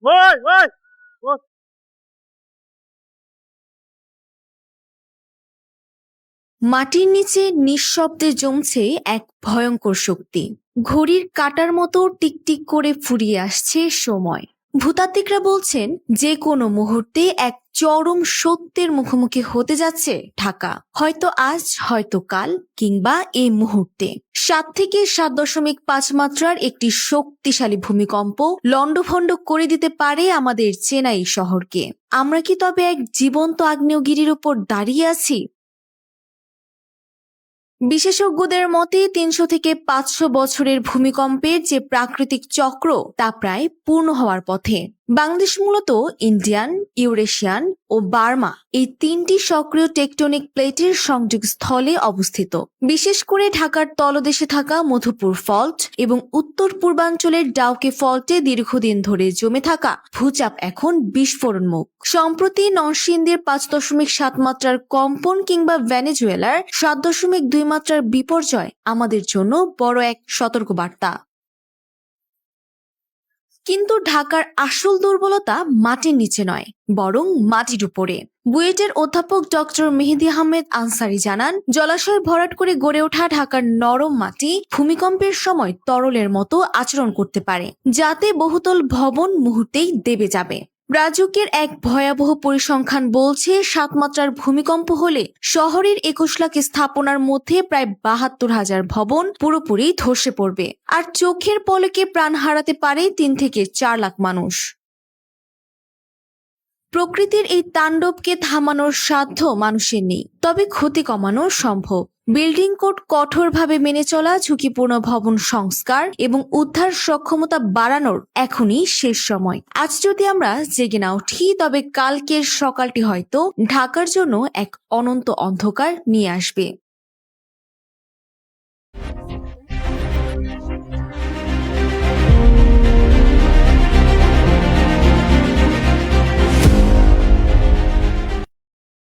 ওই ওই ওই। মাটির নিচে নিঃশব্দে জমছে এক ভয়ঙ্কর শক্তি। ঘড়ির কাঁটার মতো টিকটিক করে ফুরিয়ে আসছে সময়। ভূতাত্ত্বিকরা বলছেন যে কোনো মুহূর্তে এক চরম সত্যের মুখোমুখি হতে যাচ্ছে ঢাকা। হয়তো আজ, হয়তো কাল, কিংবা এই মুহূর্তে 7 থেকে 7.5 মাত্রার একটি শক্তিশালী ভূমিকম্প লণ্ডভণ্ড করে দিতে পারে আমাদের চেনাই শহরকে। আমরা কি তবে এক জীবন্ত আগ্নেয়গিরির উপর দাঁড়িয়ে আছি? বিশেষজ্ঞদের মতে 300 থেকে 500 বছরের ভূমিকম্পের যে প্রাকৃতিক চক্র তা প্রায় পূর্ণ হওয়ার পথে। বাংলাদেশ মূলত ইন্ডিয়ান, ইউরেশিয়ান ও বার্মা এই 3টি সক্রিয় টেকটনিক প্লেটের সংযোগ স্থলে অবস্থিত। বিশেষ করে ঢাকার তলদেশে থাকা মধুপুর ফল্ট এবং উত্তর পূর্বাঞ্চলের ডাউকে ফল্টে দীর্ঘদিন ধরে জমে থাকা ভূচাপ এখন বিস্ফোরণমুখ। সম্প্রতি নরসিংদীর 5.7 মাত্রার কম্পন কিংবা ভেনেজুয়েলার 7.2 মাত্রার বিপর্যয় আমাদের জন্য বড় এক সতর্কবার্তা। কিন্তু ঢাকার আসল দুর্বলতা মাটির নিচে নয়, বরং মাটির উপরে। বুয়েটের অধ্যাপক ডক্টর মেহেদী আহমেদ আনসারী জানান, জলাশয় ভরাট করে গড়ে ওঠা ঢাকার নরম মাটি ভূমিকম্পের সময় তরলের মতো আচরণ করতে পারে, যাতে বহুতল ভবন মুহূর্তেই দেবে যাবে। রাজুকের এক ভয়াবহ পরিসংখ্যান বলছে 7 মাত্রার ভূমিকম্প হলে শহরের 21 লাখ স্থাপনার মধ্যে প্রায় 72,000 ভবন পুরোপুরি ধসে পড়বে, আর চোখের পলকে প্রাণ হারাতে পারে 3 থেকে 4 লাখ মানুষ। প্রকৃতির এই তাণ্ডবকে থামানোর সাধ্য মানুষের নেই, তবে ক্ষতি কমানো সম্ভব। বিল্ডিং কোড কঠোরভাবে মেনে চলা, ঝুঁকিপূর্ণ ভবন সংস্কার এবং উদ্ধার সক্ষমতা বাড়ানোর এখনই শেষ সময়। আজ যদি আমরা জেগে না উঠি, তবে কালকের সকালটি হয়তো ঢাকার জন্য এক অনন্ত অন্ধকার নিয়ে আসবে।